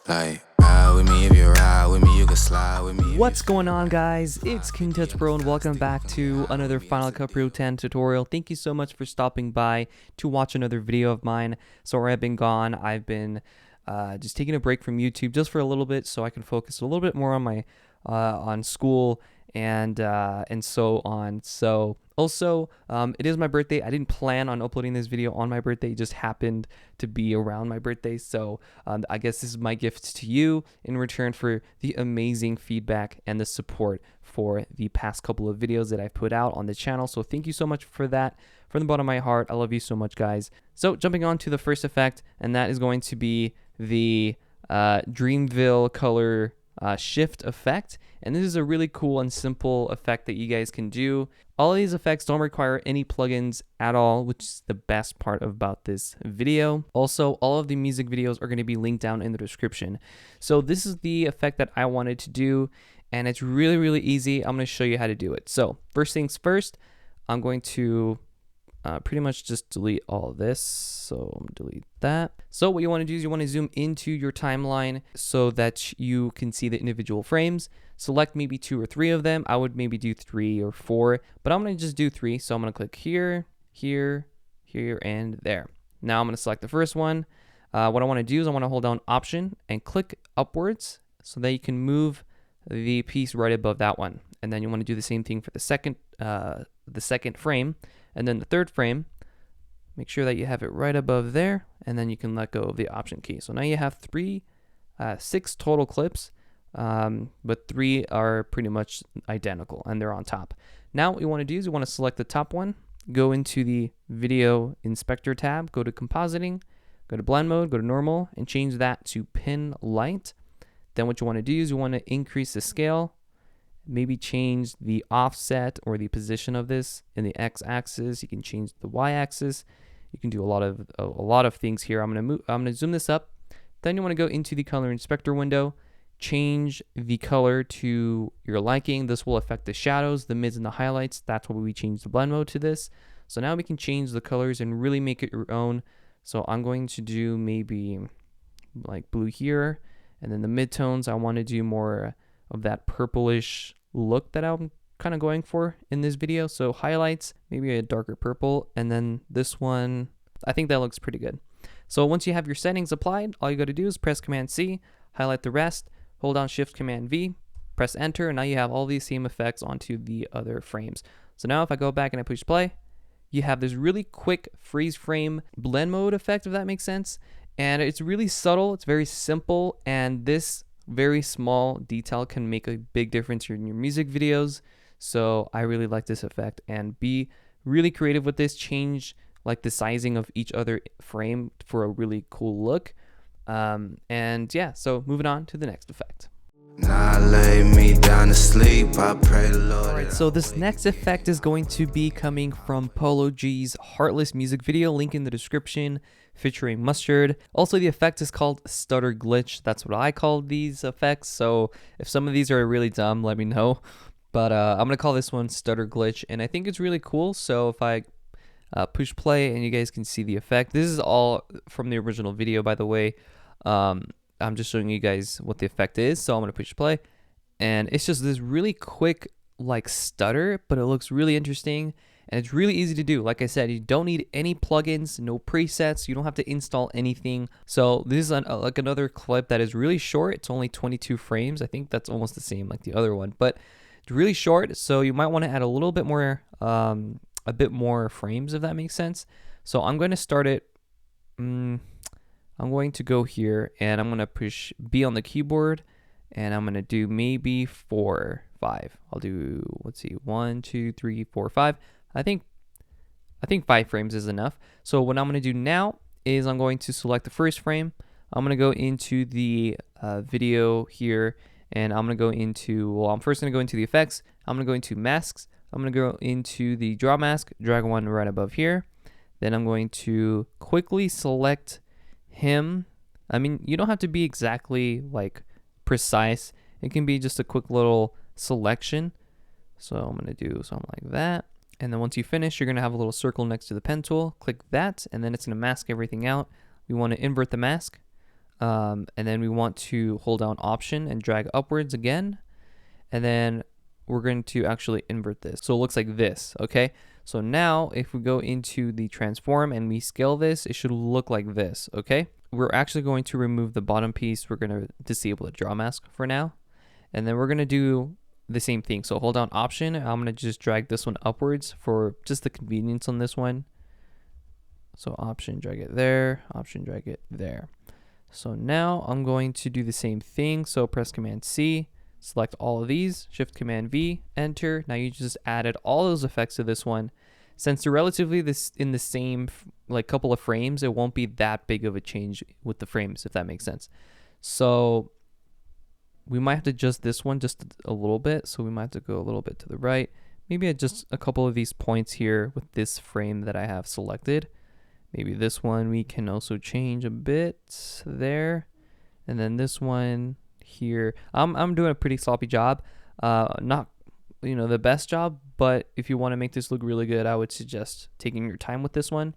Like, ride with me if you ride with me, you can slide with me. What's going on, guys? It's King Touch Pro and welcome back to another Final Cut Pro 10 tutorial. Thank you so much for stopping by to watch another video of mine. Sorry I've been gone. I've been just taking a break from YouTube just for a little bit so I can focus a little bit more on my on school and so on. So also, it is my birthday. I didn't plan on uploading this video on my birthday. It just happened to be around my birthday. So I guess this is my gift to you in return for the amazing feedback and the support for the past couple of videos that I've put out on the channel. So thank you so much for that. From the bottom of my heart, I love you so much, guys. So jumping on to the first effect, and that is going to be the Dreamville color shift effect. And this is a really cool and simple effect that you guys can do. All of these effects don't require any plugins at all, which is the best part about this video. Also, all of the music videos are going to be linked down in the description. So this is the effect that I wanted to do, and it's really, really easy. I'm going to show you how to do it. So first things first, I'm going to pretty much just delete all of this. So delete that. So what you want to do is you want to zoom into your timeline so that you can see the individual frames. Select maybe 2 or 3 of them. I would maybe do 3 or 4, but I'm going to just do 3. So I'm going to click here, here, here, and there. Now I'm going to select the first one. What I want to do is I want to hold down Option and click upwards so that you can move the piece right above that one. And then you want to do the same thing for the second frame. And then the third frame, make sure that you have it right above there, and then you can let go of the Option key. So now you have 6 total clips, but 3 are pretty much identical, and they're on top. Now what you want to do is you want to select the top one, go into the Video Inspector tab, go to Compositing, go to Blend Mode, go to Normal, and change that to Pin Light. Then what you want to do is you want to increase the scale, maybe change the offset or the position of this in the x-axis. You can change the y-axis. You can do a lot of things here. I'm gonna zoom this up. Then you want to go into the color inspector window, change the color to your liking. This will affect the shadows, the mids, and the highlights. That's why we change the blend mode to this. So now we can change the colors and really make it your own. So I'm going to do maybe like blue here, and then the midtones I want to do more of that purplish look that I'm kind of going for in this video. So highlights, maybe a darker purple, and then this one, I think that looks pretty good. So once you have your settings applied, all you got to do is press Command C, highlight the rest, hold down Shift Command V, press Enter, and now you have all these same effects onto the other frames. So now if I go back and I push play, you have this really quick freeze frame blend mode effect, if that makes sense. And it's really subtle, it's very simple, and this very small detail can make a big difference in your music videos. So I really like this effect, and be really creative with this. Change like the sizing of each other frame for a really cool look. And yeah, so moving on to the next effect. Now lay me down to sleep, I pray the Lord. Alright, so this next effect is going to be coming from Polo G's Heartless music video, link in the description, featuring Mustard. Also, the effect is called Stutter Glitch. That's what I call these effects. So if some of these are really dumb, let me know. But I'm going to call this one Stutter Glitch, and I think it's really cool. So if I push play and you guys can see the effect. This is all from the original video, by the way. I'm just showing you guys what the effect is. So I'm going to push play, and it's just this really quick like stutter, but it looks really interesting. And it's really easy to do. Like I said, you don't need any plugins, no presets. You don't have to install anything. So this is like another clip that is really short. It's only 22 frames. I think that's almost the same like the other one, but it's really short. So you might want to add a little bit more, a bit more frames, if that makes sense. So I'm going to start it. I'm going to go here, and I'm going to push B on the keyboard, and I'm going to do maybe 4, 5. I'll do, let's see, 1, 2, 3, 4, 5. I think 5 frames is enough. So what I'm going to do now is I'm going to select the first frame. I'm going to go into the video here, and I'm going to go into, well, I'm first going to go into the effects. I'm going to go into masks. I'm going to go into the draw mask, drag one right above here. Then I'm going to quickly select him. I mean, you don't have to be exactly like precise. It can be just a quick little selection. So I'm going to do something like that. And then once you finish, you're going to have a little circle next to the pen tool. Click that, and then it's going to mask everything out. We want to invert the mask. And then we want to hold down Option and drag upwards again. And then we're going to actually invert this. So it looks like this, okay? So now if we go into the transform and we scale this, it should look like this, okay? We're actually going to remove the bottom piece. We're going to disable the draw mask for now. And then we're going to do the same thing. So hold down Option. I'm going to just drag this one upwards for just the convenience on this one. So Option, drag it there. Option, drag it there. So now I'm going to do the same thing. So press Command C, select all of these, Shift Command V, enter. Now you just added all those effects to this one. Since they're relatively in the same like couple of frames, it won't be that big of a change with the frames, if that makes sense. So we might have to adjust this one just a little bit. So we might have to go a little bit to the right. Maybe adjust a couple of these points here with this frame that I have selected. Maybe this one we can also change a bit there. And then this one here. I'm doing a pretty sloppy job. Not the best job, but if you want to make this look really good, I would suggest taking your time with this one.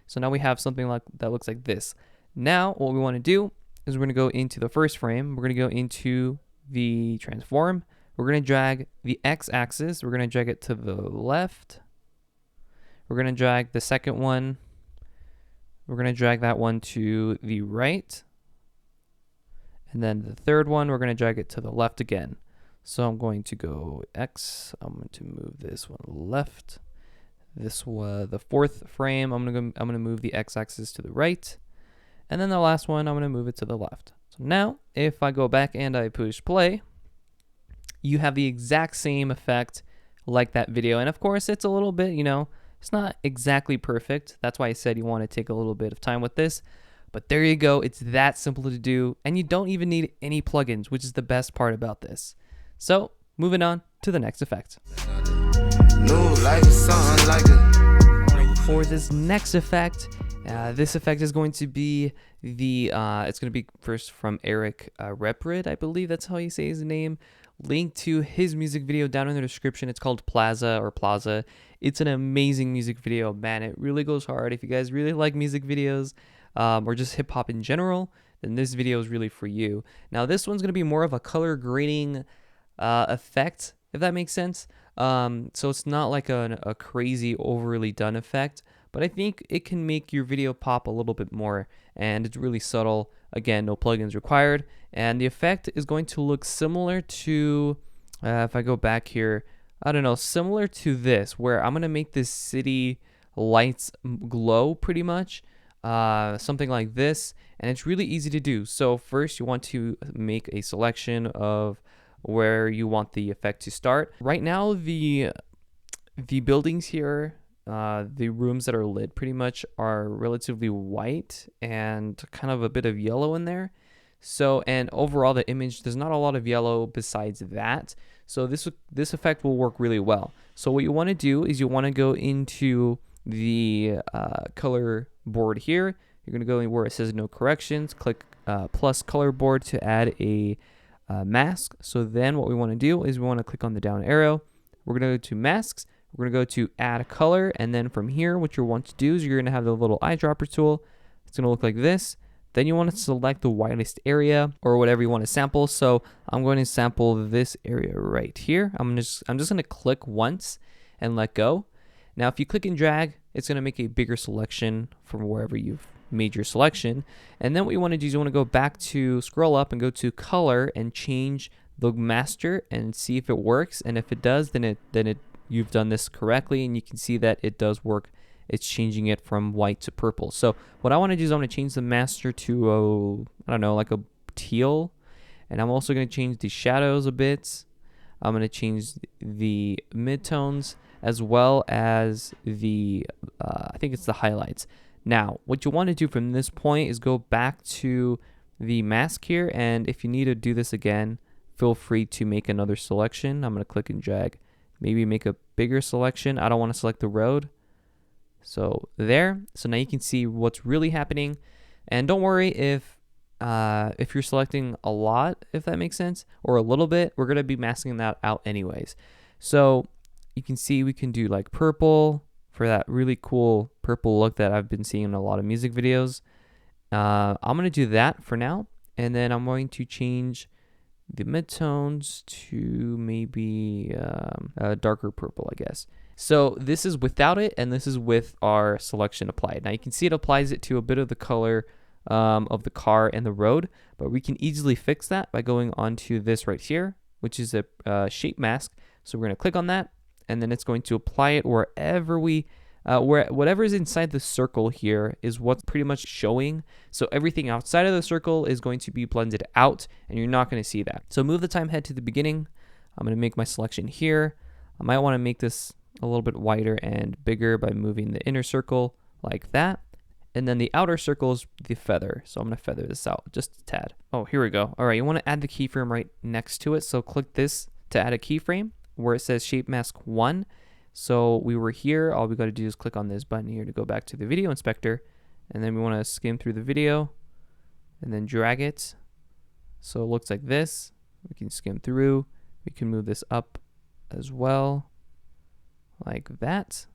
So now we have something like that looks like this. Now what we want to do is we're going to go into the first frame. We're going to go into the transform. We're going to drag the x-axis. We're going to drag it to the left. We're going to drag the second one. We're going to drag that one to the right. And then the third one, we're going to drag it to the left again. So I'm going to go X. I'm going to move this one left. This was the fourth frame. I'm going to move the x-axis to the right. And then the last one, I'm going to move it to the left. So now, if I go back and I push play, you have the exact same effect like that video. And of course, it's a little bit, it's not exactly perfect. That's why I said you want to take a little bit of time with this. But there you go. It's that simple to do. And you don't even need any plugins, which is the best part about this. So moving on to the next effect. For this next effect, this effect is going to be it's going to be first from Eric Reprid, I believe that's how you say his name. Link to his music video down in the description. It's called Plaza. It's an amazing music video, man. It really goes hard. If you guys really like music videos or just hip hop in general, then this video is really for you. Now this one's going to be more of a color grading effect, if that makes sense. So it's not like a crazy overly done effect, but I think it can make your video pop a little bit more, and it's really subtle. Again, no plugins required, and the effect is going to look similar to, if I go back here, I don't know, similar to this, where I'm going to make this city lights glow pretty much, something like this, and it's really easy to do. So first you want to make a selection of where you want the effect to start. Right now, the buildings here, the rooms that are lit pretty much are relatively white and kind of a bit of yellow in there. So, and overall the image, there's not a lot of yellow besides that. So this effect will work really well. So what you want to do is you want to go into the color board here. You're going to go in where it says no corrections, click plus color board to add a mask. So then what we want to do is we want to click on the down arrow. We're going to go to masks. We're going to go to add color. And then from here, what you want to do is you're going to have the little eyedropper tool. It's going to look like this. Then you want to select the widest area or whatever you want to sample. So I'm going to sample this area right here. I'm just going to click once and let go. Now, if you click and drag, it's going to make a bigger selection from wherever you've made your selection. And then what you want to do is you want to go back to scroll up and go to color and change the master and see if it works. And if it does, then you've done this correctly, and you can see that it does work. It's changing it from white to purple. So what I want to do is I want to change the master to I don't know, like a teal, and I'm also going to change the shadows a bit. I'm going to change the midtones as well as the I think it's the highlights. Now, what you want to do from this point is go back to the mask here, and if you need to do this again, feel free to make another selection. I'm going to click and drag, maybe make a bigger selection. I don't want to select the road. So there. So now you can see what's really happening. And don't worry if you're selecting a lot, if that makes sense, or a little bit, we're going to be masking that out anyways. So you can see we can do like purple for that really cool purple look that I've been seeing in a lot of music videos. I'm going to do that for now. And then I'm going to change the midtones to maybe a darker purple, I guess. So this is without it, and this is with our selection applied. Now you can see it applies it to a bit of the color of the car and the road, but we can easily fix that by going onto this right here, which is a shape mask. So we're going to click on that, and then it's going to apply it wherever we whatever is inside the circle here is what's pretty much showing. So everything outside of the circle is going to be blended out, and you're not going to see that. So move the time head to the beginning. I'm going to make my selection here. I might want to make this a little bit wider and bigger by moving the inner circle like that. And then the outer circle is the feather. So I'm going to feather this out just a tad. Oh, here we go. All right, you want to add the keyframe right next to it. So click this to add a keyframe where it says Shape Mask 1. So we were here. All we got to do is click on this button here to go back to the video inspector. And then we want to skim through the video and then drag it. So it looks like this. We can skim through. We can move this up as well, like that.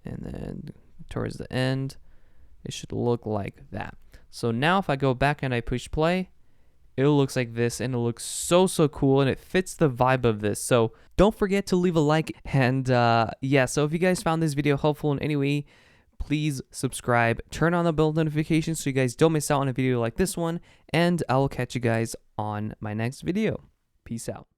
And then towards the end, it should look like that. So now if I go back and I push play, it looks like this, and it looks so cool, and it fits the vibe of this. So don't forget to leave a like, and yeah, so if you guys found this video helpful in any way, please subscribe, turn on the bell notifications so you guys don't miss out on a video like this one, and I will catch you guys on my next video. Peace out.